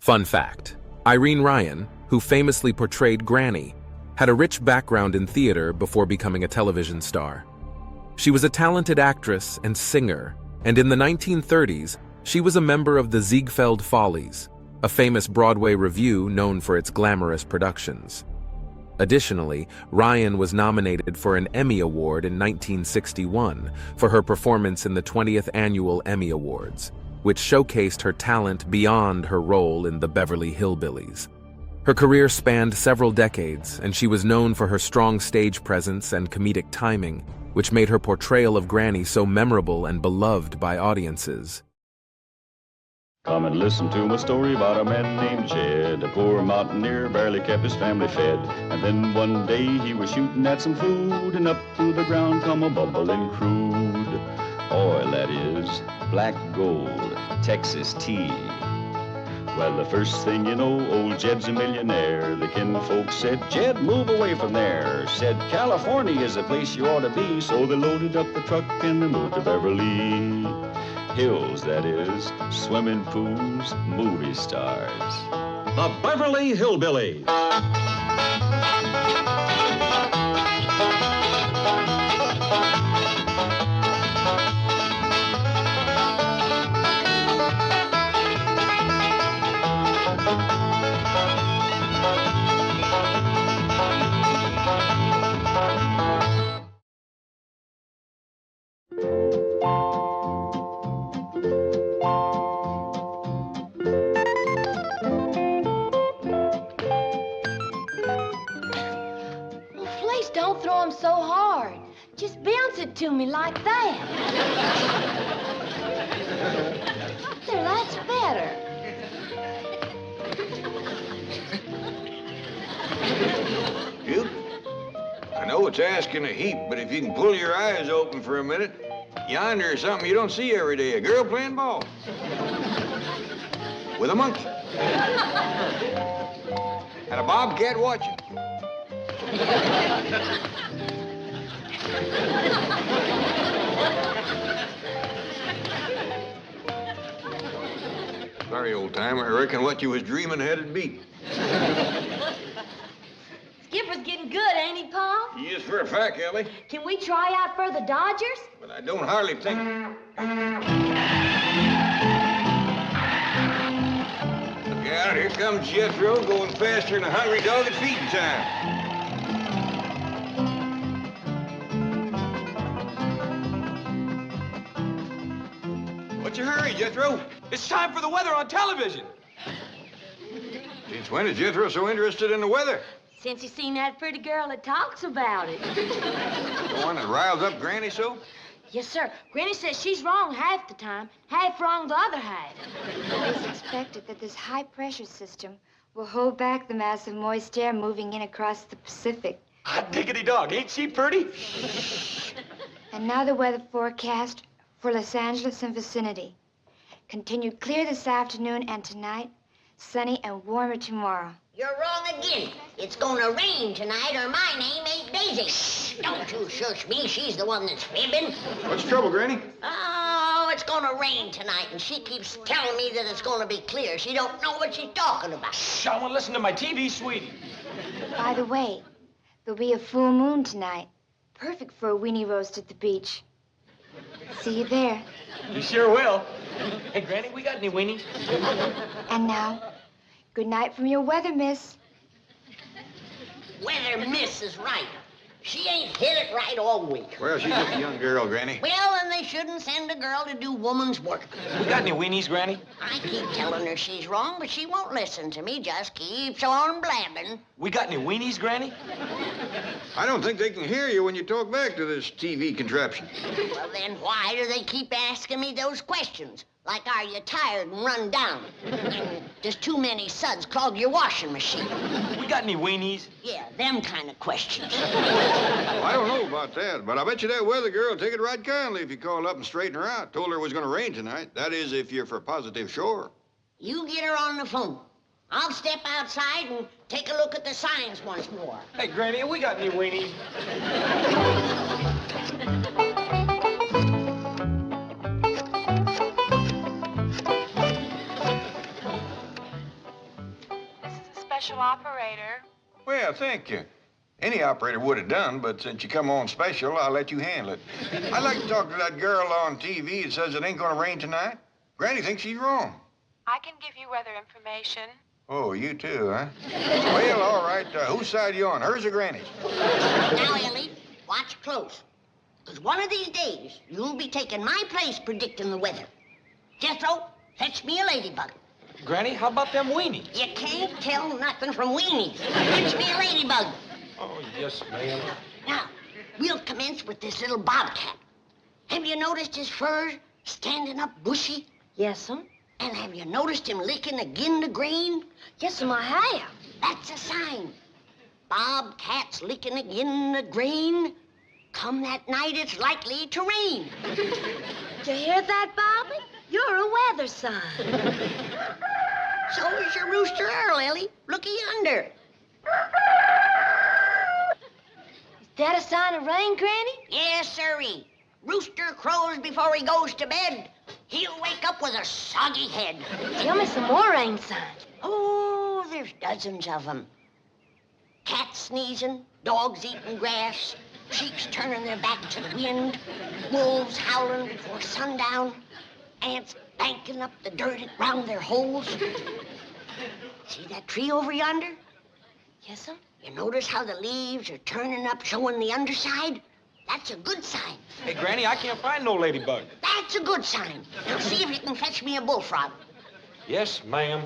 Fun fact: Irene Ryan, who famously portrayed Granny, had a rich background in theater before becoming a television star. She was a talented actress and singer, and in the 1930s, she was a member of the Ziegfeld Follies, a famous Broadway revue known for its glamorous productions. Additionally, Ryan was nominated for an Emmy Award in 1961 for her performance in the 20th Annual Emmy Awards, which showcased her talent beyond her role in the Beverly Hillbillies. Her career spanned several decades, and she was known for her strong stage presence and comedic timing, which made her portrayal of Granny so memorable and beloved by audiences. Come and listen to my story about a man named Jed. A poor mountaineer barely kept his family fed. And then one day he was shooting at some food, and up through the ground come a bubbling crude oil, that is, black gold, Texas tea. Well, the first thing you know, old Jed's a millionaire. The kinfolk said, "Jed, move away from there." Said, "California is the place you ought to be." So they loaded up the truck and they moved to Beverly Hills, that is, swimming pools, movie stars. The Beverly Hillbillies. Don't throw them so hard. Just bounce it to me like that. There, that's better. You? I know it's asking a heap, but if you can pull your eyes open for a minute, yonder is something you don't see every day, a girl playing ball. With a monkey. And a bobcat watching. Sorry, old timer. I reckon what you was dreaming had it beat. Skipper's getting good, ain't he, Pa? He is for a fact, Ellie. Can we try out for the Dodgers? But I don't hardly think... Look out, here comes Jethro, going faster than a hungry dog at feeding time. What's your hurry, Jethro? It's time for the weather on television. Since when is Jethro so interested in the weather? Since he's seen that pretty girl that talks about it. The one that riles up Granny so? Yes, sir. Granny says she's wrong half the time, half wrong the other half. It is expected that this high-pressure system will hold back the mass of moist air moving in across the Pacific. Hot diggity dog, ain't she pretty? And now the weather forecast for Los Angeles and vicinity. Continued clear this afternoon and tonight, sunny and warmer tomorrow. You're wrong again. It's gonna rain tonight, or my name ain't Daisy. Shh, don't you shush me. She's the one that's fibbing. What's the trouble, Granny? Oh, it's gonna rain tonight, and she keeps telling me that it's gonna be clear. She don't know what she's talking about. Shh, I want to listen to my TV, sweetie. By the way, there'll be a full moon tonight. Perfect for a weenie roast at the beach. See you there. You sure will. Hey, Granny, we got any weenies? And now, good night from your weather miss. Weather miss is right. She ain't hit it right all week. Well, she's just a young girl, Granny. Well, then they shouldn't send a girl to do woman's work. We got any weenies, Granny? I keep telling her she's wrong, but she won't listen to me. Just keeps on blabbing. We got any weenies, Granny? I don't think they can hear you when you talk back to this TV contraption. Well, then why do they keep asking me those questions? Like, are you tired and run down? And does too many suds clog your washing machine? We got any weenies? Yeah, them kind of questions. I don't know about that, but I bet you that weather girl will take it right kindly if you call up and straighten her out. Told her it was going to rain tonight. That is, if you're for positive sure. You get her on the phone. I'll step outside and take a look at the signs once more. Hey, Granny, we got any weenies? special operator. Well, thank you. Any operator would have done, but since you come on special, I'll let you handle it. I'd like to talk to that girl on TV that says it ain't gonna rain tonight. Granny thinks she's wrong. I can give you weather information. Oh, you too, huh? Well, all right. Whose side are you on, hers or Granny's? Now, Ellie, watch close. Because one of these days, you'll be taking my place predicting the weather. Jethro, fetch me a ladybug. Granny, how about them weenies? You can't tell nothing from weenies. Fetch me a ladybug. Oh, yes, ma'am. Now, we'll commence with this little bobcat. Have you noticed his fur standing up bushy? Yes'm. And have you noticed him licking agin the grain? Yes'm, I have. That's a sign. Bobcat's licking agin the grain. Come that night, it's likely to rain. Did you hear that, Bobby? You're a weather sign. So is your rooster Earl, Ellie. Looky yonder. Is that a sign of rain, Granny? Yes, sirree. Rooster crows before he goes to bed. He'll wake up with a soggy head. Tell me some more rain signs. Oh, there's dozens of them. Cats sneezing, dogs eating grass, sheep turning their back to the wind, wolves howling before sundown, ants banking up the dirt around their holes. See that tree over yonder? Yes'm. You notice how the leaves are turning up, showing the underside? That's a good sign. Hey, Granny, I can't find no ladybug. That's a good sign. Now see if you can fetch me a bullfrog. Yes, ma'am.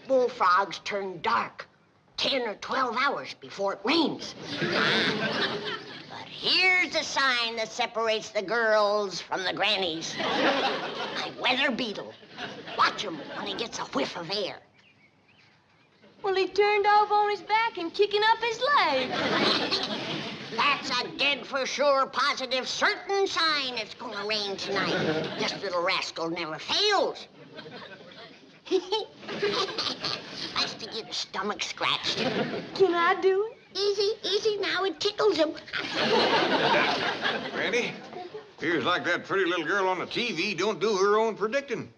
Bullfrogs turn dark 10 or 12 hours before it rains. But here's a sign that separates the girls from the grannies. My weather beetle. Watch him when he gets a whiff of air. Well, he turned over on his back and kicking up his leg. That's a dead for sure, positive, certain sign it's gonna rain tonight. This little rascal never fails. Nice to get his stomach scratched. Can I do it? Easy, easy now, it tickles him. Granny, appears like that pretty little girl on the TV don't do her own predicting.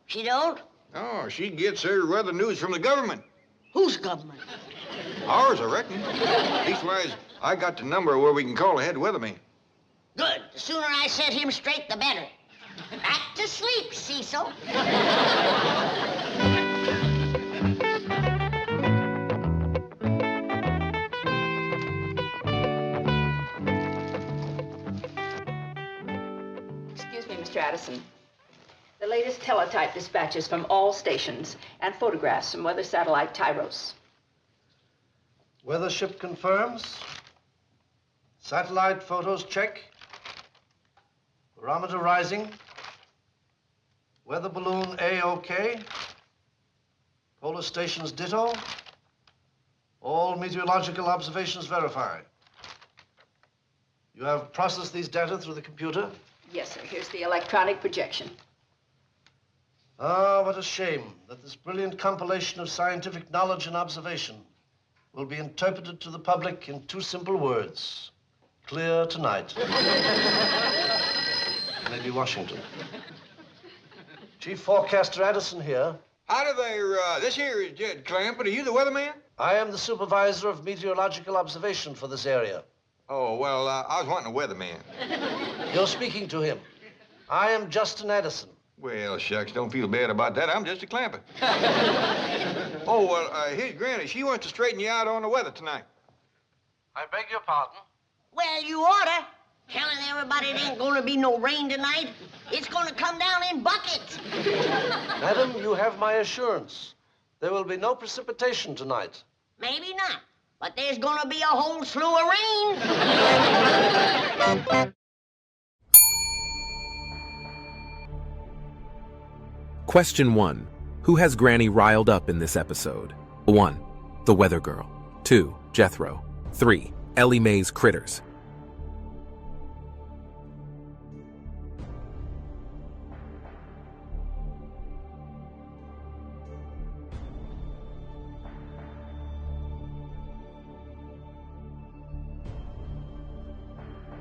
She don't? Oh, she gets her weather news from the government. Whose government? Ours, I reckon. Leastwise, I got the number where we can call a head weatherman. Good. The sooner I set him straight, the better. Back to sleep, Cecil. Excuse me, Mr. Addison. The latest teletype dispatches from all stations and photographs from weather satellite Tyros. Weather ship confirms. Satellite photos check. Barometer rising. Weather balloon A-OK. Polar stations ditto. All meteorological observations verified. You have processed these data through the computer? Yes, sir. Here's the electronic projection. Ah, what a shame that this brilliant compilation of scientific knowledge and observation will be interpreted to the public in two simple words. Clear tonight. Maybe Washington. Chief Forecaster Addison here. How do they, this here is Jed Clampett. Are you the weatherman? I am the supervisor of meteorological observation for this area. Oh, well, I was wanting a weatherman. You're speaking to him. I am Justin Addison. Well, shucks, don't feel bad about that. I'm just a Clampett. Oh, well, here's Granny. She wants to straighten you out on the weather tonight. I beg your pardon? Well, you oughta. Telling everybody it ain't gonna be no rain tonight. It's gonna come down in buckets. Madam, you have my assurance. There will be no precipitation tonight. Maybe not, but there's gonna be a whole slew of rain. Question 1. Who has Granny riled up in this episode? 1. The Weather Girl. 2. Jethro. 3. Ellie Mae's Critters.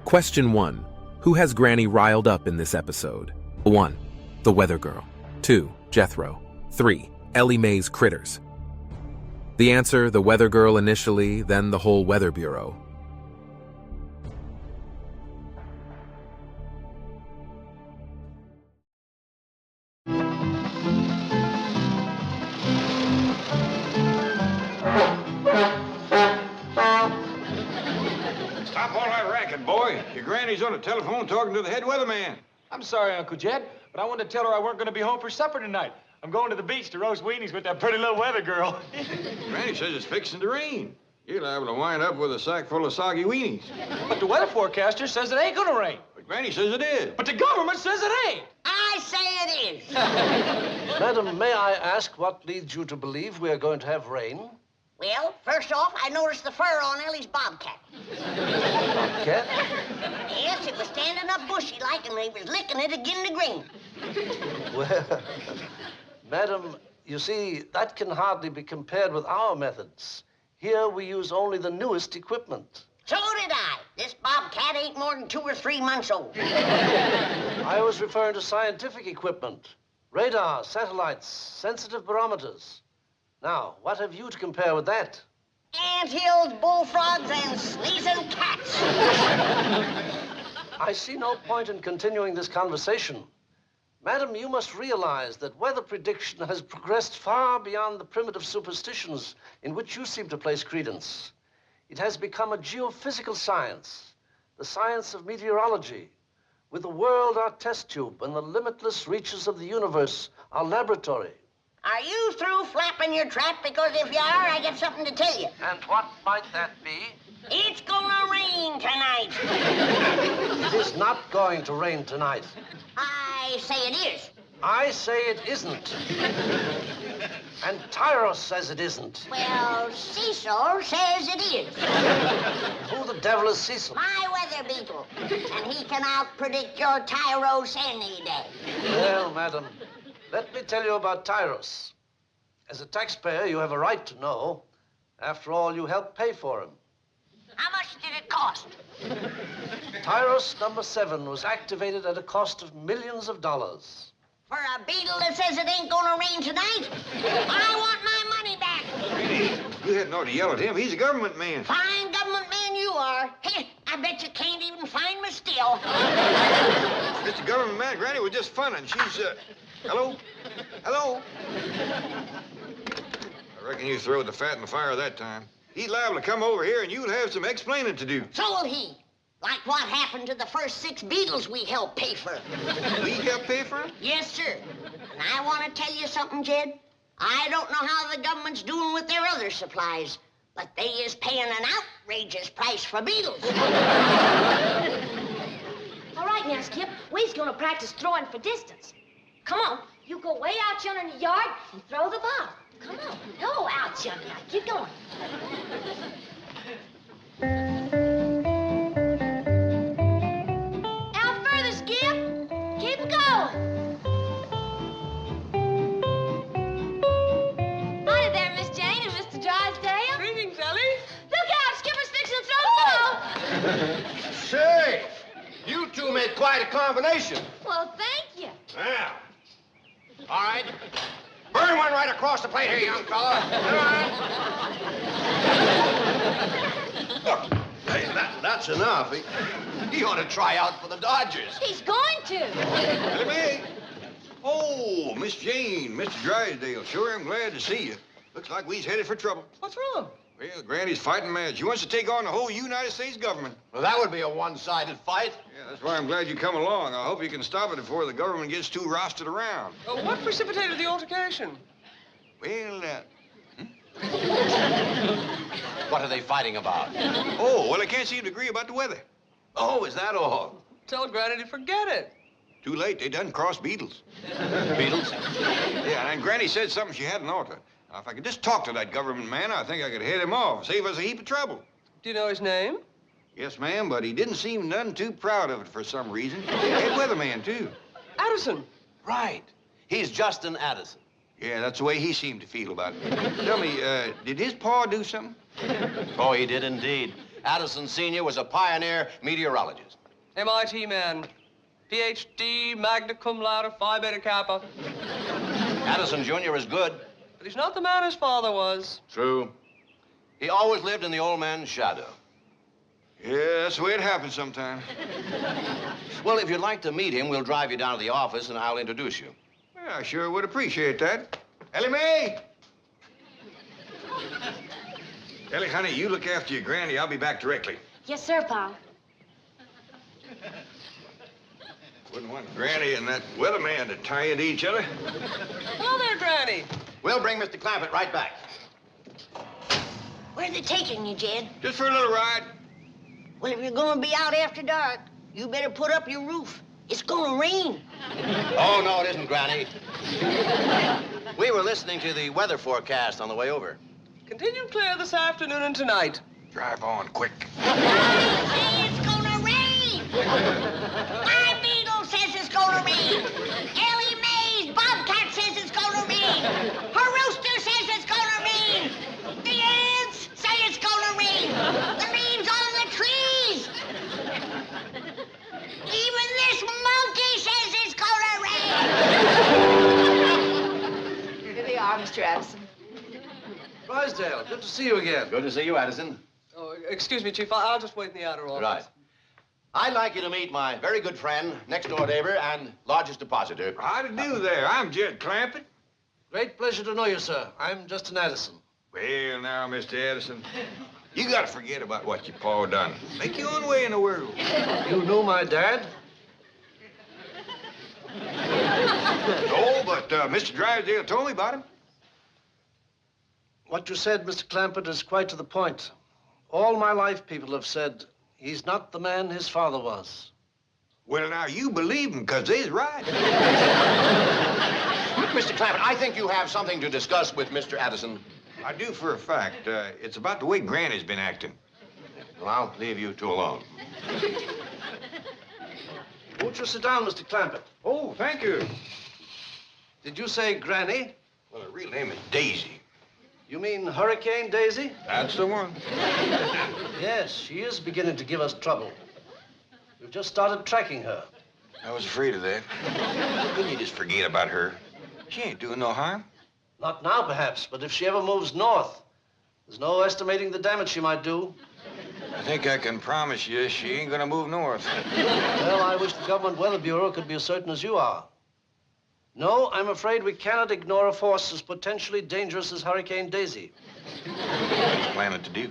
Question 1. Who has Granny riled up in this episode? 1. The Weather Girl. 2. Jethro. 3. Ellie Mae's Critters. The answer, the Weather Girl initially, then the whole Weather Bureau. Stop all that racket, boy. Your granny's on the telephone talking to the head weatherman. I'm sorry, Uncle Jed, but I wanted to tell her I weren't going to be home for supper tonight. I'm going to the beach to roast weenies with that pretty little weather girl. Granny says it's fixing to rain. You're liable to wind up with a sack full of soggy weenies. But the weather forecaster says it ain't going to rain. But Granny says it is. But the government says it ain't. I say it is. Madam, may I ask what leads you to believe we are going to have rain? Well, first off, I noticed the fur on Ellie's bobcat. Bobcat? Yes, it was standing up bushy-like, and he was licking it again to green. Well, madam, you see, that can hardly be compared with our methods. Here we use only the newest equipment. So did I. This bobcat ain't more than 2 or 3 months old. I was referring to scientific equipment. Radar, satellites, sensitive barometers. Now, what have you to compare with that? Anthills, bullfrogs, and sneezing cats. I see no point in continuing this conversation. Madam, you must realize that weather prediction has progressed far beyond the primitive superstitions in which you seem to place credence. It has become a geophysical science, the science of meteorology, with the world our test tube and the limitless reaches of the universe our laboratory. Are you through flapping your trap? Because if you are, I got something to tell you. And what might that be? It's gonna rain tonight. It is not going to rain tonight. I say it is. I say it isn't. And Tyros says it isn't. Well, Cecil says it is. Who the devil is Cecil? My weather beetle. And he can out-predict your Tyros any day. Well, madam, let me tell you about Tyros. As a taxpayer, you have a right to know. After all, you helped pay for him. How much did it cost? Tyros number 7 was activated at a cost of millions of dollars. For a beetle that says it ain't gonna rain tonight? I want my money back. You hadn't ought to yell at him. He's a government man. Fine government man you are. Hey, I bet you can't even find me still. Mr. Government man, Granny was just funning. She's, hello? Hello? I reckon you threw the fat in the fire that time. He's liable to come over here and you'll have some explaining to do. So will he. Like what happened to the first 6 beetles we helped pay for. We helped pay for him? Yes, sir. And I want to tell you something, Jed. I don't know how the government's doing with their other supplies, but they is paying an outrageous price for beetles. All right now, Skip. We's gonna practice throwing for distance. Come on. You go way out yonder in the yard and throw the ball. Come on. Go out yonder now. Get going. Out further, Skip. Keep it going. Howdy there, Miss Jane and Mr. Drysdale. Greetings, Ellie. Look out. Skipper's fixing to throw the ball. Say, you two made quite a combination. Well, thank you. Yeah. All right. Burn one right across the plate here, young fella. All right. Look, hey, that's enough. He ought to try out for the Dodgers. He's going to. Ellie. Oh, Miss Jane, Mr. Drysdale. Sure am glad to see you. Looks like we's headed for trouble. What's wrong? Well, Granny's fighting mad. She wants to take on the whole United States government. Well, that would be a one-sided fight. Yeah, that's why I'm glad you come along. I hope you can stop it before the government gets too rostered around. What precipitated the altercation? Well, What are they fighting about? Oh, well, I can't seem to agree about the weather. Oh, is that all? Tell Granny to forget it. Too late. They done crossed Beatles. Beatles? Yeah, and Granny said something she hadn't ought to. Now, if I could just talk to that government man, I think I could head him off, save us a heap of trouble. Do you know his name? Yes, ma'am, but he didn't seem none too proud of it for some reason. Head weatherman, too. Addison. Right. He's Justin Addison. Yeah, that's the way he seemed to feel about it. Tell me, did his pa do something? Oh, he did indeed. Addison Sr. was a pioneer meteorologist. MIT man. PhD, magna cum laude, Phi Beta Kappa. Addison Jr. is good. But But he's not the man his father was. True. He always lived in the old man's shadow. Yeah, that's the way it happens sometimes. Well, if you'd like to meet him, we'll drive you down to the office and I'll introduce you. Yeah, I sure would appreciate that. Ellie Mae! Ellie, honey, you look after your granny. I'll be back directly. Yes, sir, Pa. Wouldn't want Granny and that weatherman to tie into each other. Hello there, Granny. We'll bring Mr. Clampett right back. Where are they taking you, Jed? Just for a little ride. Well, if you're gonna be out after dark, you better put up your roof. It's gonna rain. Oh, no, it isn't, Granny. We were listening to the weather forecast on the way over. Continue clear this afternoon and tonight. Drive on, quick. Say it's gonna rain. My beagle says it's gonna rain. Ellie Mae's bobcat says it's gonna rain. Her rooster says it's gonna rain. The ants say it's gonna rain. The leaves on the trees. Even this monkey says it's gonna rain. Here they are, Mr. Addison. Drysdale, good to see you again. Good to see you, Addison. Oh, excuse me, Chief. I'll just wait in the outer office. Right. I'd like you to meet my very good friend, next-door neighbor, and largest depositor. How to do there? I'm Jed Clampett. Great pleasure to know you, sir. I'm Justin Addison. Well, now, Mr. Addison, you gotta forget about what your pa done. Make your own way in the world. You knew my dad? No, but Mr. Drysdale told me about him. What you said, Mr. Clampett, is quite to the point. All my life, people have said he's not the man his father was. Well, now, you believe him, 'cause he's right. Mr. Clampett, I think you have something to discuss with Mr. Addison. I do for a fact. It's about the way Granny's been acting. Well, I'll leave you two alone. Won't you sit down, Mr. Clampett? Oh, thank you. Did you say Granny? Well, her real name is Daisy. You mean Hurricane Daisy? That's the one. Yes, she is beginning to give us trouble. We've just started tracking her. I was afraid of that. Couldn't you just forget about her? She ain't doing no harm. Not now, perhaps, but if she ever moves north, there's no estimating the damage she might do. I think I can promise you she ain't gonna move north. Well, I wish the Government Weather Bureau could be as certain as you are. No, I'm afraid we cannot ignore a force as potentially dangerous as Hurricane Daisy. What are you planning to do?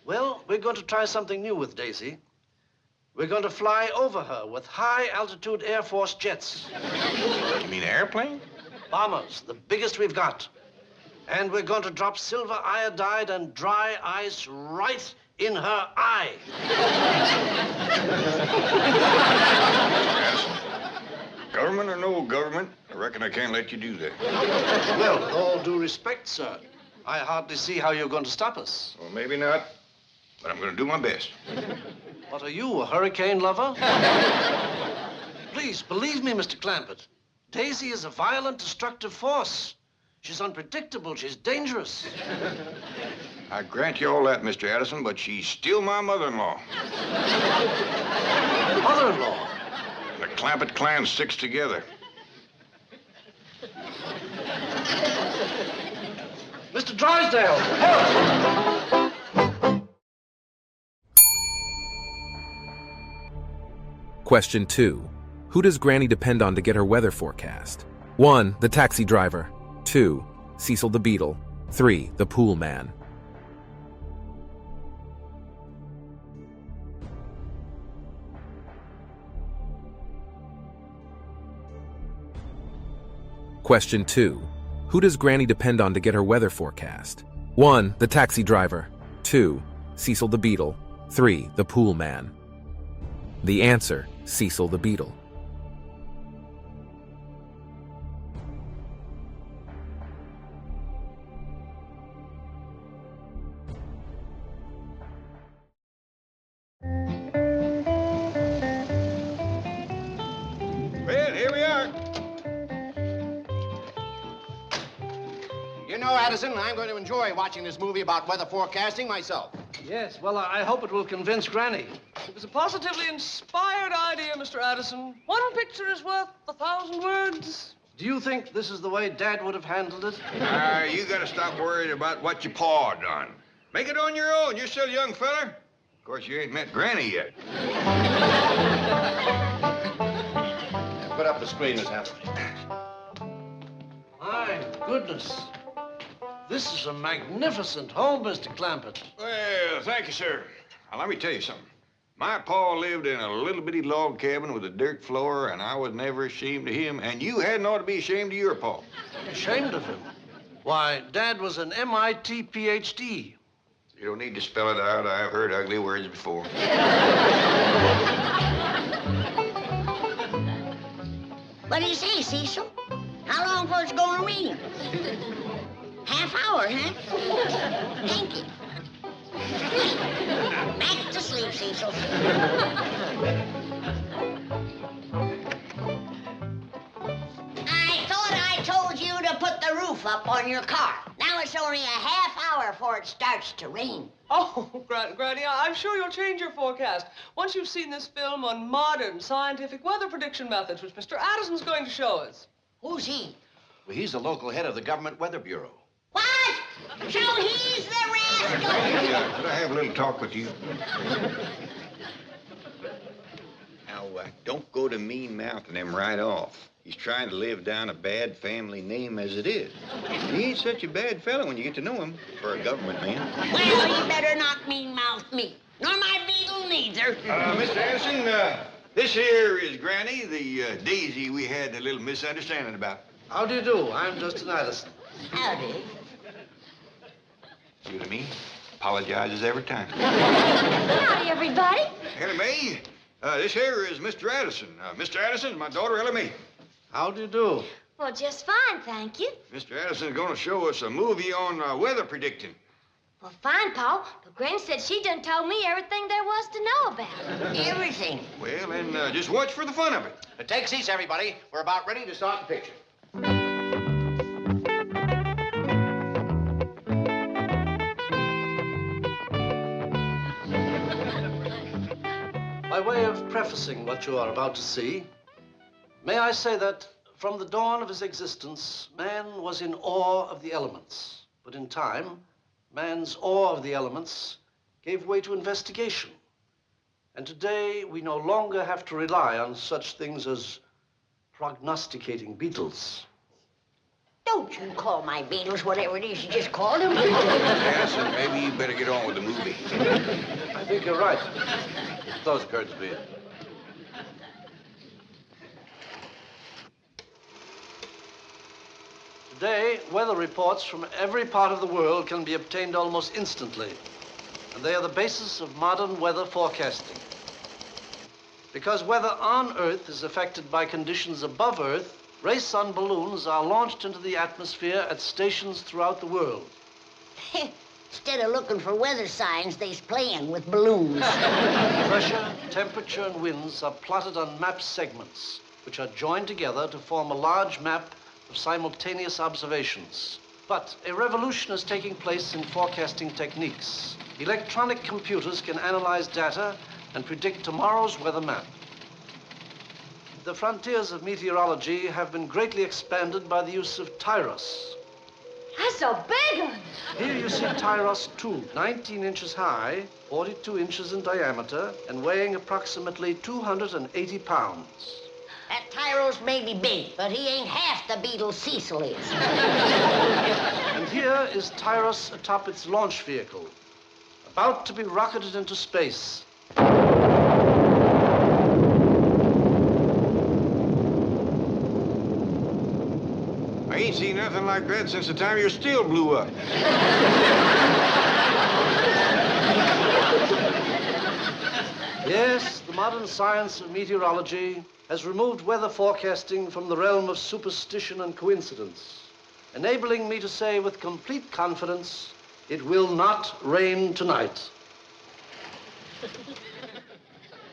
Well, we're going to try something new with Daisy. We're going to fly over her with high-altitude Air Force jets. You mean an airplane? Bombers, the biggest we've got. And we're going to drop silver iodide and dry ice right in her eye. Government or no government, I reckon I can't let you do that. Well, with all due respect, sir, I hardly see how you're going to stop us. Well, maybe not, but I'm gonna do my best. What are you, a hurricane lover? Please, believe me, Mr. Clampett. Daisy is a violent, destructive force. She's unpredictable. She's dangerous. I grant you all that, Mr. Addison, but she's still my mother-in-law. Mother-in-law? The Clampett clan sticks together. Mr. Drysdale, help! Question 2. Who does Granny depend on to get her weather forecast? 1. The taxi driver. 2. Cecil the Beetle. 3. The pool man. Question 2. Who does Granny depend on to get her weather forecast? 1. The taxi driver. 2. Cecil the Beetle. 3. The pool man. The answer, Cecil the Beetle. Well, here we are. You know, Addison, I'm going to enjoy watching this movie about weather forecasting myself. Yes, well, I hope it will convince Granny. It was a positively inspired idea, Mr. Addison. One picture is worth 1,000 words. Do you think this is the way Dad would have handled it? You gotta stop worrying about what your pa done. Make it on your own. You're still a young feller. Of course, you ain't met Granny yet. Put up the screen, Miss Hampton. My goodness. This is a magnificent home, Mr. Clampett. Well, thank you, sir. Now, let me tell you something. My pa lived in a little bitty log cabin with a dirt floor, and I was never ashamed of him, and you hadn't ought to be ashamed of your pa. Ashamed of him? Why, Dad was an MIT PhD. You don't need to spell it out. I've heard ugly words before. What do you say, Cecil? How long for it's gonna rain? Half hour, huh? Thank you. Back to sleep, Cecil. I thought I told you to put the roof up on your car. Now it's only a half hour before it starts to rain. Oh, Granny, I'm sure you'll change your forecast once you've seen this film on modern scientific weather prediction methods, which Mr. Addison's going to show us. Who's he? Well, he's the local head of the Government Weather Bureau. What? So he's the rascal. Could I have a little talk with you? Now, don't go to mean-mouthing him right off. He's trying to live down a bad family name as it is. He ain't such a bad fellow when you get to know him for a government man. Well, you better not mean-mouth me, nor my beagle neither. Mr. Anderson, this here is Granny, the daisy we had a little misunderstanding about. How do you do? I'm Justin Addison. Howdy. See what I mean? Apologizes every time. Howdy, everybody. Ellie Mae, this here is Mr. Addison. Mr. Addison, my daughter Ellie Mae. How do you do? Well, just fine, thank you. Mr. Addison is going to show us a movie on weather predicting. Well, fine, Pa, but Granny said she done told me everything there was to know about it. Everything. Well, then just watch for the fun of it. Take seats, everybody. We're about ready to start the picture. By way of prefacing what you are about to see, may I say that from the dawn of his existence, man was in awe of the elements. But in time, man's awe of the elements gave way to investigation. And today, we no longer have to rely on such things as prognosticating beetles. Don't you call my beetles whatever it is you just called them. Addison, maybe you better get on with the movie. I think you're right. Close the curtains, please. Today, weather reports from every part of the world can be obtained almost instantly, and they are the basis of modern weather forecasting. Because weather on Earth is affected by conditions above Earth, ray-sun balloons are launched into the atmosphere at stations throughout the world. Instead of looking for weather signs, they's playing with balloons. Pressure, temperature, and winds are plotted on map segments, which are joined together to form a large map of simultaneous observations. But a revolution is taking place in forecasting techniques. Electronic computers can analyze data and predict tomorrow's weather map. The frontiers of meteorology have been greatly expanded by the use of TIROS. That's a big one. Here you see TIROS 2, 19 inches high, 42 inches in diameter, and weighing approximately 280 pounds. That Tyros may be big, but he ain't half the beetle Cecil is. And here is TIROS atop its launch vehicle, about to be rocketed into space. I ain't seen nothing like that since the time your steel blew up. Yes, the modern science of meteorology has removed weather forecasting from the realm of superstition and coincidence, enabling me to say with complete confidence, it will not rain tonight.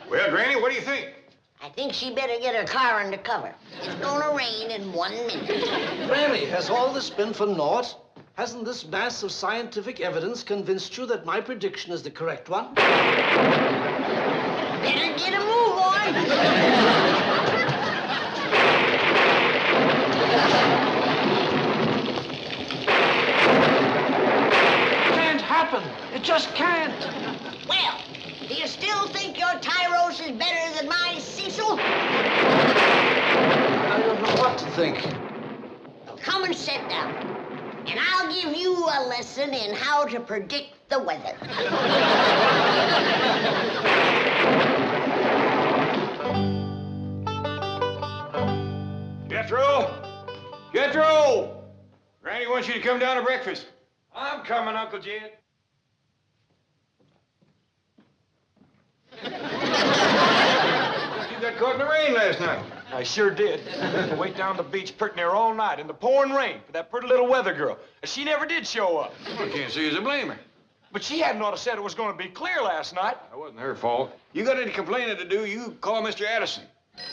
Well, Granny, what do you think? I think she better get her car under cover. It's gonna rain in 1 minute. Granny, has all this been for naught? Hasn't this mass of scientific evidence convinced you that my prediction is the correct one? Better get a move on. think. Come and sit down, and I'll give you a lesson in how to predict the weather. Jethro! Jethro! Granny wants you to come down to breakfast. I'm coming, Uncle Jed. You got caught in the rain last night. I sure did. Wait down the beach pretty near all night in the pouring rain for that pretty little weather girl. And she never did show up. I can't see as a blame her. But she hadn't ought to said it was going to be clear last night. That wasn't her fault. You got any complaining to do, you call Mr. Addison.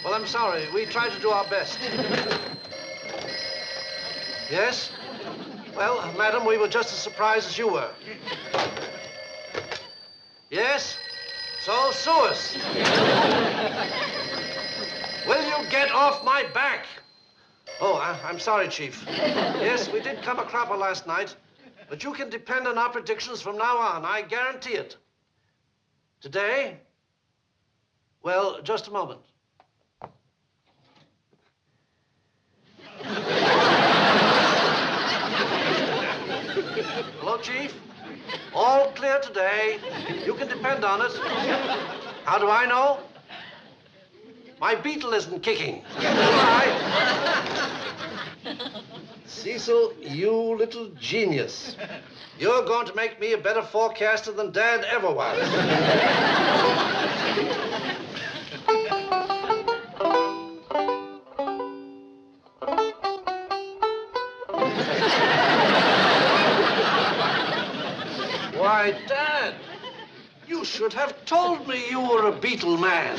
Well, I'm sorry. We tried to do our best. Yes? Well, madam, we were just as surprised as you were. Yes? So sue us. Will you get off my back? Oh, I'm sorry, Chief. Yes, we did come a cropper last night, but you can depend on our predictions from now on. I guarantee it. Today? Well, just a moment. Hello, Chief. All clear today. You can depend on it. How do I know? My beetle isn't kicking. Goodbye. Cecil, you little genius. You're going to make me a better forecaster than Dad ever was. Why, Dad, you should have told me you were a beetle man.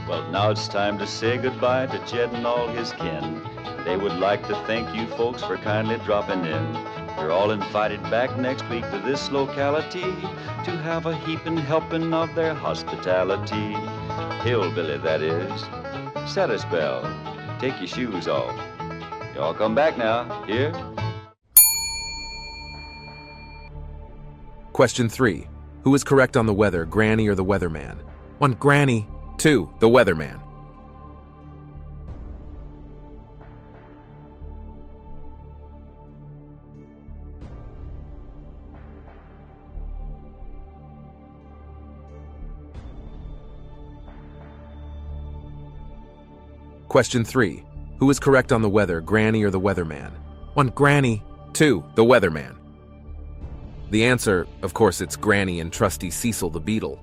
Well, now it's time to say goodbye to Jed and all his kin. They would like to thank you folks for kindly dropping in. You're all invited back next week to this locality to have a heaping helping of their hospitality. Hillbilly, that is. Set a spell. Take your shoes off. Y'all come back now. Here? Question 3. Who is correct on the weather, Granny or the weatherman? 1. Granny. 2. The weatherman. Question 3. Who is correct on the weather, Granny or the weatherman? 1. Granny. 2. The weatherman. The answer, of course, it's Granny and trusty Cecil the Beetle.